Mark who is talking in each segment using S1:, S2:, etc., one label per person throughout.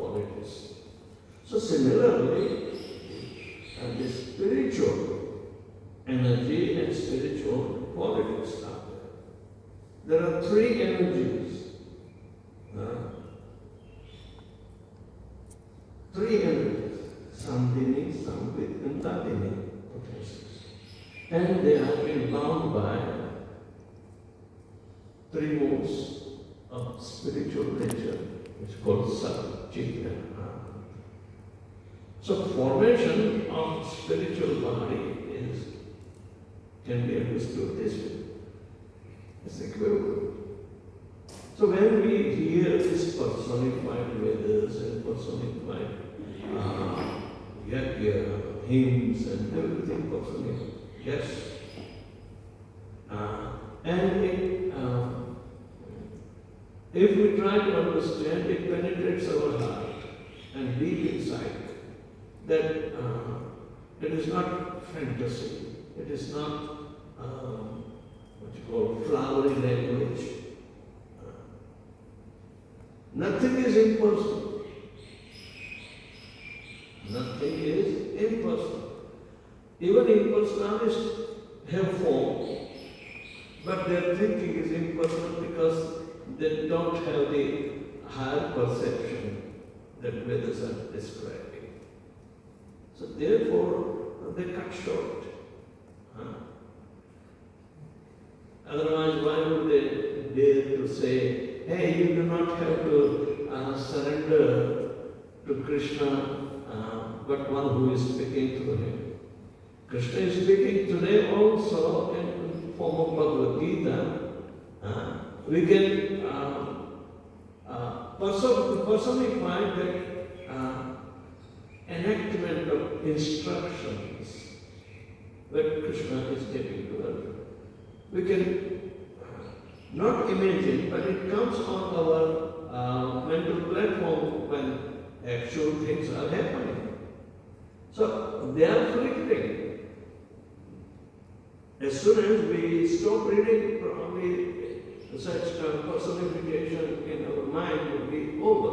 S1: qualities. So similarly, the spiritual energy and spiritual qualities are there. There are three energies. Three energies. Sandhini, Samvit, and Tadini potencies. And they have been bound by three modes of spiritual nature, which is called Sat, Chit, and Anand. So formation of spiritual body can be understood this way. It's equivalent. So when we hear this personified Vedas and personified yajna, hymns and everything personified, yes. If we try to understand, it penetrates our heart and deep inside. That it is not fantasy. It is not what you call flowery language. Nothing is impersonal. Nothing is impersonal. Even impersonalists have form, but their thinking is impersonal because they don't have the higher perception that Vedas are describing. So therefore, they cut short. Otherwise, why would they dare to say, hey, you do not have to surrender to Krishna, but one who is speaking to him. Krishna is speaking today also in the form of Bhagavad Gita. We can personify that enactment of instructions that Krishna is giving to us. We can not imagine, but it comes on our mental platform when actual things are happening. So they are flickering. As soon as we stop reading, probably such personification in our mind will be over.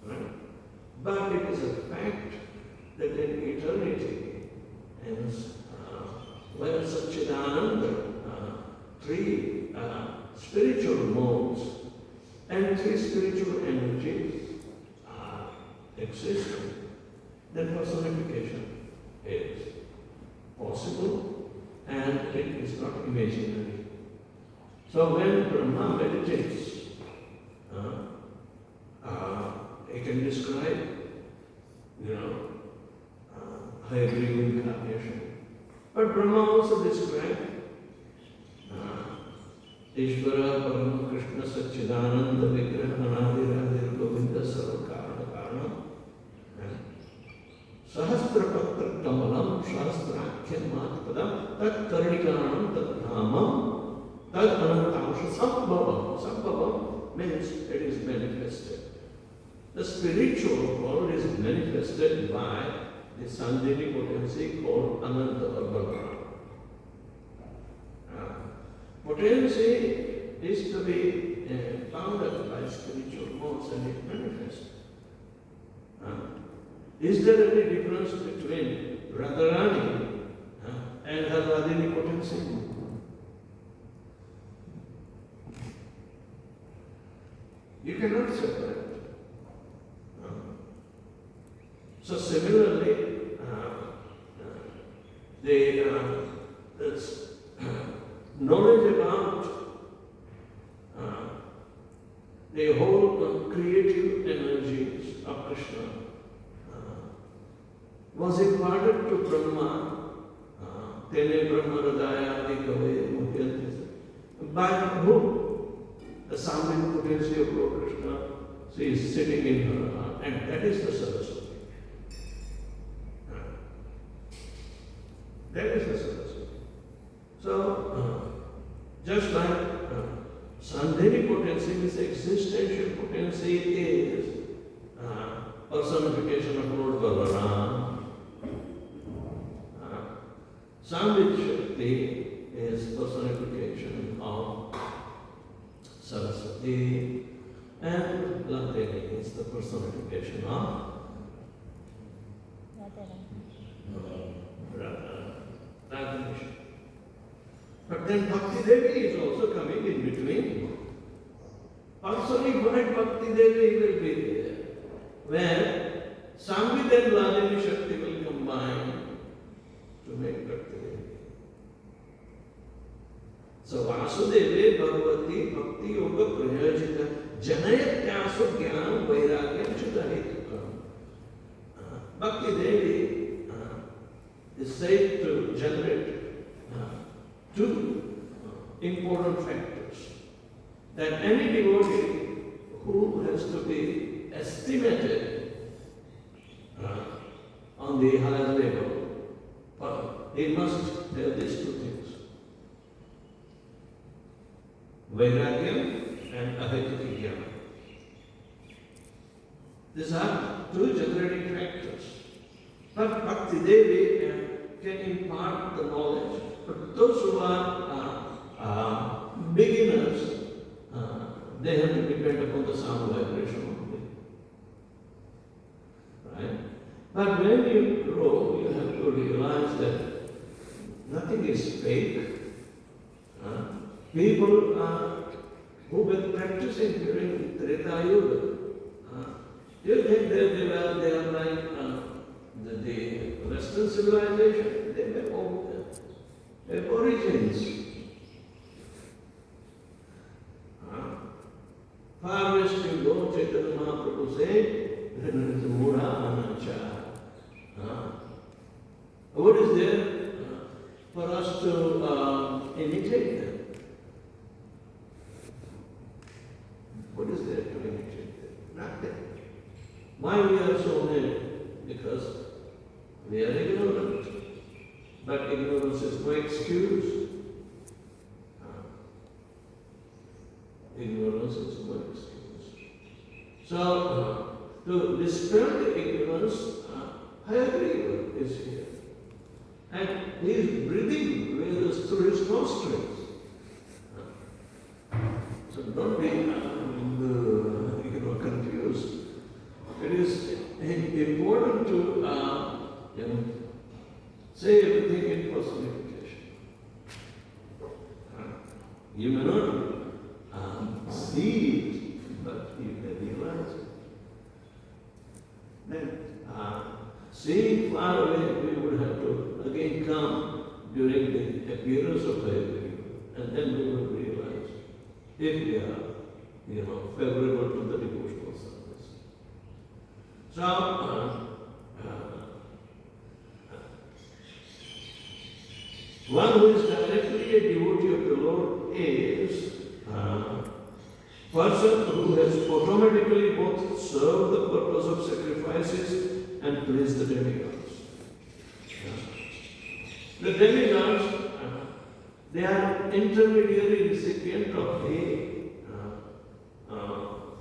S1: Right? But it is a fact that in eternity, and where Satchidananda, three spiritual modes and three spiritual energies are existing, then personification is possible and it is not imaginary. So when Brahma meditates, he can describe, Hayagriva incarnation. But Brahma also described Ishvara Parama Krishna Satchidananda Vigraha Anadiradir Govinda Sarva Karana Karana Sahasrapatra Kamalam Shastrakhyan Matpadam Tat Karnikaranam Tat Dhamam Tat Anantamsha Sambhavam. Sambhavam means it is manifested. The spiritual world is manifested by the Sandhini potency called Ananta or Bhagavan. Potency is to be bound up by spiritual modes and it manifests. Is there any difference between Radharani and her Radhini potency? You cannot separate. So similarly, the knowledge about the whole creative energies of Krishna was imparted to Brahma, Tene Brahma Radaya Adi Kave Mukhyante. By whom? The Samvit potency of Lord Krishna, she is sitting in her heart, and that is the Saraswati. That is the Saraswati. So, just like Sandhini potency, this existential potency is personification of Lord Balaram. Samvit Shakti is personification of Saraswati, and Latini is the personification of Radharani. But then Bhakti Devi is also coming in between. Personified Bhakti Devi will be there, where Samvit and Ladini Shakti will combine to make Bhakti Devi. So Vasudeve Bhagavati Bhakti Yoga Prayojita Janayatyasu Jnanam Vairagyam Chitahitukam. Bhakti Devi is said to generate two important factors. That any devotee who has to be estimated on the higher level, he must have these two things. Vairagyam and Ahetuki Jnana. These are two generating factors. But Bhakti Devi can impart the knowledge. But those who are beginners, they have to depend upon the sound vibration only. Right? But when you grow, you have to realize that nothing is fake. People who were practicing during Treta Yuga, you think they are like the Western civilization. They were origins. Far west you go, Chaitanya Mahaprabhu said, Mura Anacha. What is there for us to imitate them? What is there to imitate them? Nothing. Why we are so many? Because we are ignorant. But ignorance is no excuse. Ignorance is no excuse. So, to dispel the ignorance, Hayagriva is here. And he is breathing Vedas through his nostrils. So don't be confused. It is important to say everything in personification. You may not see it, but you may realize it. Then, seeing far away, we would have to again come during the appearance of Hayagriva, and then we will realize if we are, favorable to the devotional service. So, one who is directly a devotee of the Lord is person who has automatically both served the purpose of sacrifices and pleased the demigods. The demigods, they are intermediary recipient of the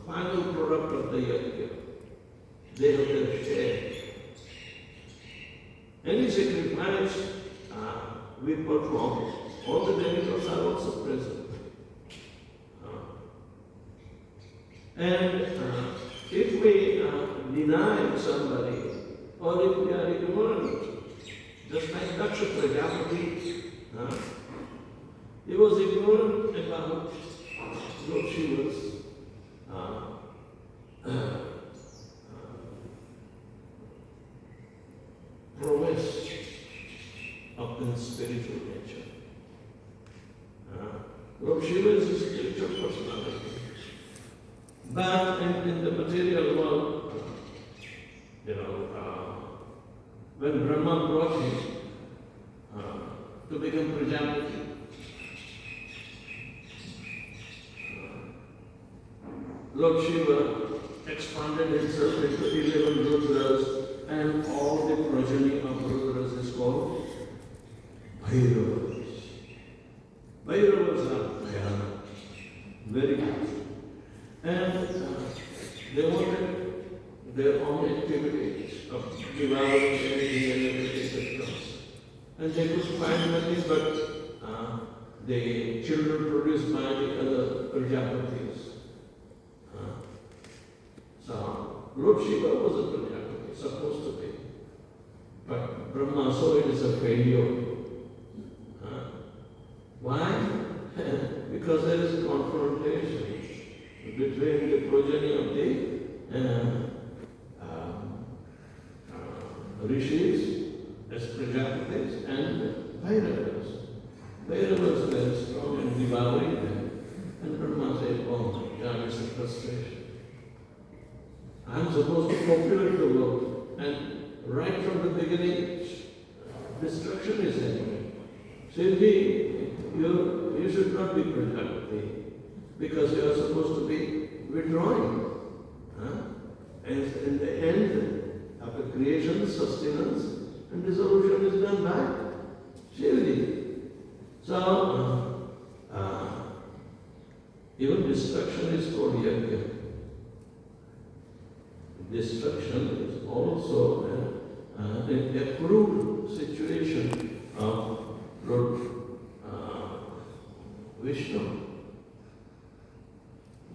S1: final product of the yajna. They have their share. Any sacrifice we perform, all the demigods are also present. And if we deny somebody, or if we are ignorant, just like Daksha Prajapati, he was ignorant about Lord Shiva's prowess of the spiritual nature. Lord Shiva is a spiritual personality. But in the material world, when Brahma brought him to become Prajapati, Lord Shiva expanded himself into 11 Rudras, and all the progeny of Rudras is called Bhairavas. Bhairavas are Bhayanak, very good. And they wanted their own activities of devouring anything and everything that comes. And they could find nothing but the children produced by the other Prajapatis. So Lord Shiva was a Prajapati, supposed to be. But Brahma saw it as a failure. Why? Because there is confrontation between the progeny of the rishis as Prajapatis and Bhairavas. Bhairavas were strong and devouring them. And Brahma said, oh my God, it's a frustration. I'm supposed to populate the world. And right from the beginning, destruction is happening. Simply, you should not be Prajapati because you are supposed to be withdrawing. And in the end, after creation, sustenance, and dissolution is done by Shivji. So, even destruction is called yajna. Destruction is also an approved situation of Lord Vishnu.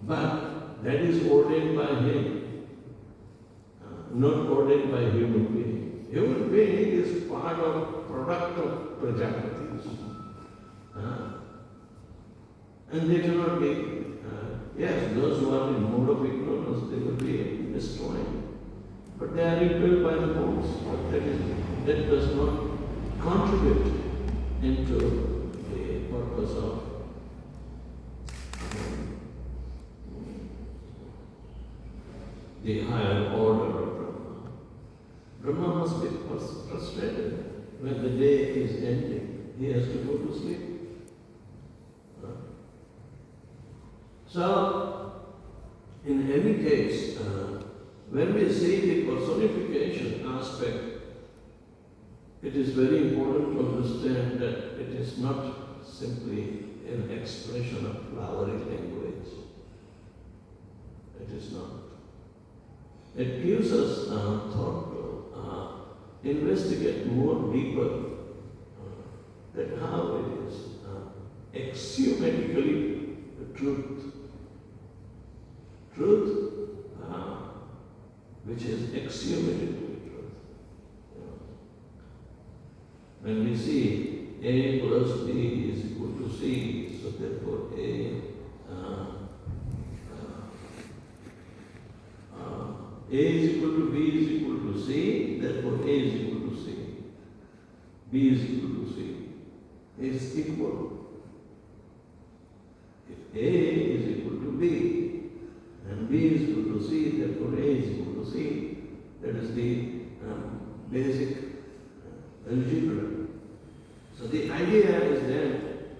S1: But that is ordained by him, not ordained by human being. Human being is part of product of Prajapatis. And they cannot be, yes, those who are in mode of ignorance, they will be destroyed. But they are impelled by the modes. But that does not contribute into the purpose of the higher order of Brahma. Brahma must be frustrated when the day is ending. He has to go to sleep. So, in any case, when we see the personification aspect, it is very important to understand that it is not simply an expression of flowery language. It is not. It gives us thought to investigate more deeper that how it is axiomatically the truth. Truth which is axiomatically truth. When we see A plus B is equal to C, so therefore A is equal to B is equal to C, therefore A is equal to C. B is equal to C. Is equal. If A is equal to B and B is equal to C, therefore A is equal to C. That is the basic algebra. So the idea is that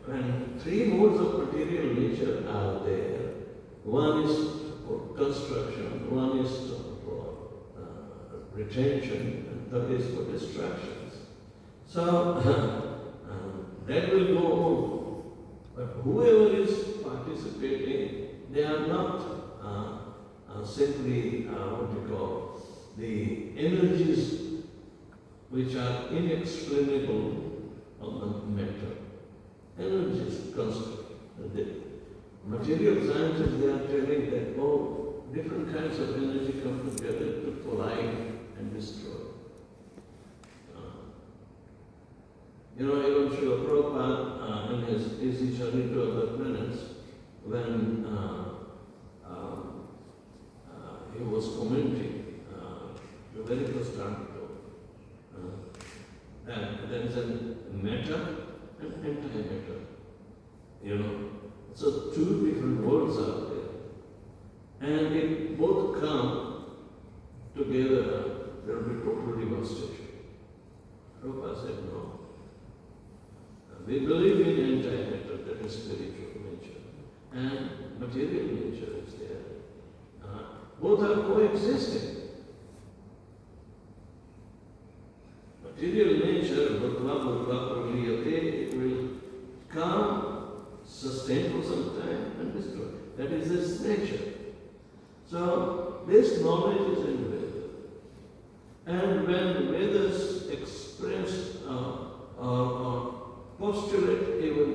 S1: when three modes of material nature are there, one is for construction, one is for retention, and third is for distractions. So that will go on. But whoever is participating, they are not simply what we call the energies which are inexplainable on the matter. Energies constant. The material scientists, they are telling that, oh, different kinds of energy come together to collide and destroy. Even Srila Prabhupada in his Easy Journey to Other Planets, when he was commenting the very first article, that there is a matter and antimatter. So two different worlds are there. And if both come together, there will be total devastation. Prabhupada said no. We believe in antimatter, that is spiritual nature. And material nature is there. Both are coexisting. Material nature, it will come, sustain for some time, and destroy. That is its nature. So, this knowledge is in Veda. And when Vedas express or postulate even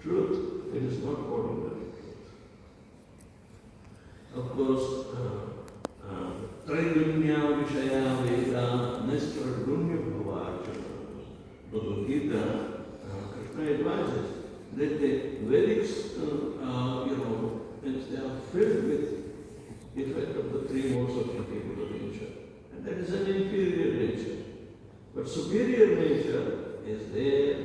S1: truth, it is not ordinary truth. Of course, Traidunya Vishaya Veda Nistradrunya Bhavachana. Bhagavad Gita, Krishna advises that the Vedics, they are filled with the effect of the three modes of capable nature. And that is an inferior nature. But superior nature is there.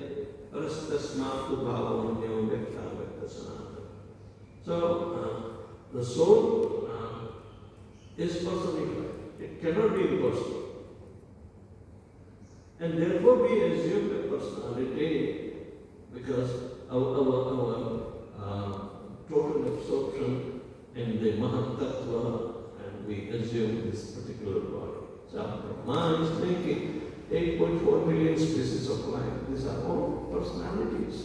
S1: Rastasmatu bhavanyo vyakta vyakta sanatana. So, the soul is personified. It cannot be impersonal. And therefore we assume a personality because our total absorption in the Mahatattva, and we assume this particular body. So Brahma is making 8.4 million species of life. These are all personalities.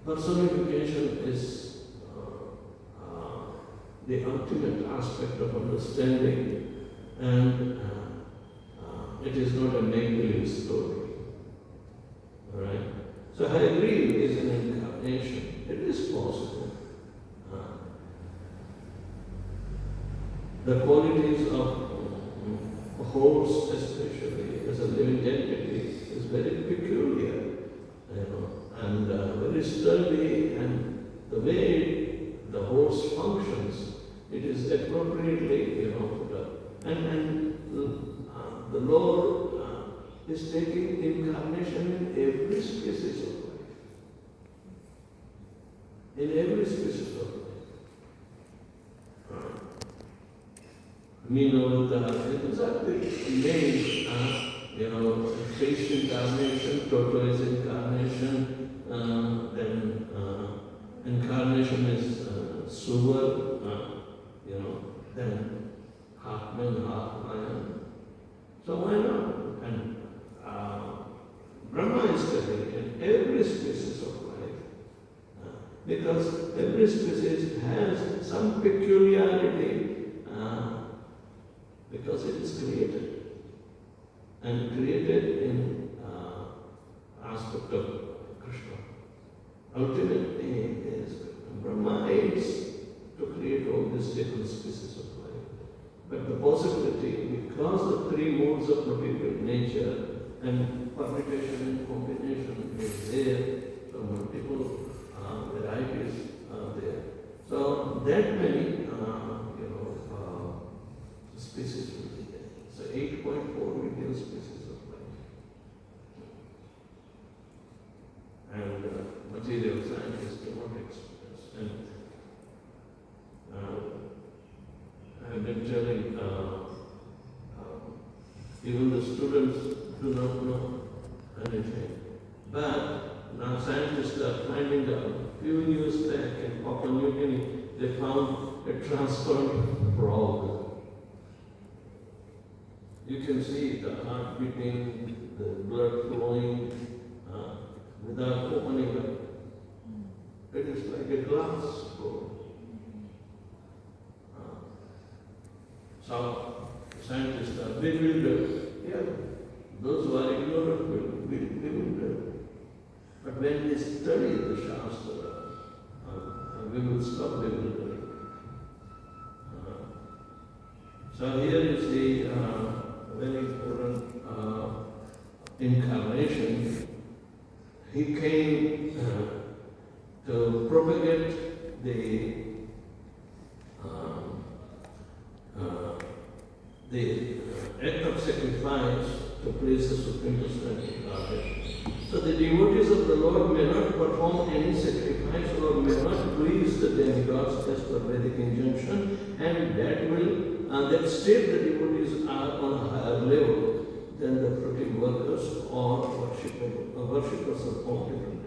S1: Personification is the ultimate aspect of understanding, and it is not a make-believe story. Alright? So Hagrid is an incarnation. It is possible. The qualities of a horse, especially as a living entity, is very peculiar, and very sturdy, and the way the horse functions, it is appropriately, put up. And the Lord is taking incarnation in every species of life. In every species of life. These are the names, fish incarnation, tortoise incarnation, then incarnation is Suvar, then half man, half lion. So why not? And Brahma is telling in every species of life, because every species has some peculiarity, because it is created, and created in aspect of Krishna. Ultimately, is Brahma aims to create all these different species of life. But the possibility, because the three modes of material nature and permutation and combination is there, so multiple varieties are there. So that many species will be there. So 8.4 million species of life. And material scientists cannot express. And I have been telling, even the students do not know anything. But now scientists are finding out. A few years back in Papua New Guinea, they found a transparent frog. You can see the heart beating, the blood flowing without opening up. It is like a glass bowl. So scientists are bewildered. Yeah, those who are ignorant will be bewildered. But when they study the Shastra, we will stop bewildering. So here is the very important incarnation. He came to propagate the act of sacrifice to please the Supreme Personality of Godhead. So the devotees of the Lord may not perform any sacrifice or may not please the demigods as per Vedic injunction, and that state the devotees are on a higher level than the fruiting workers or worshippers of all different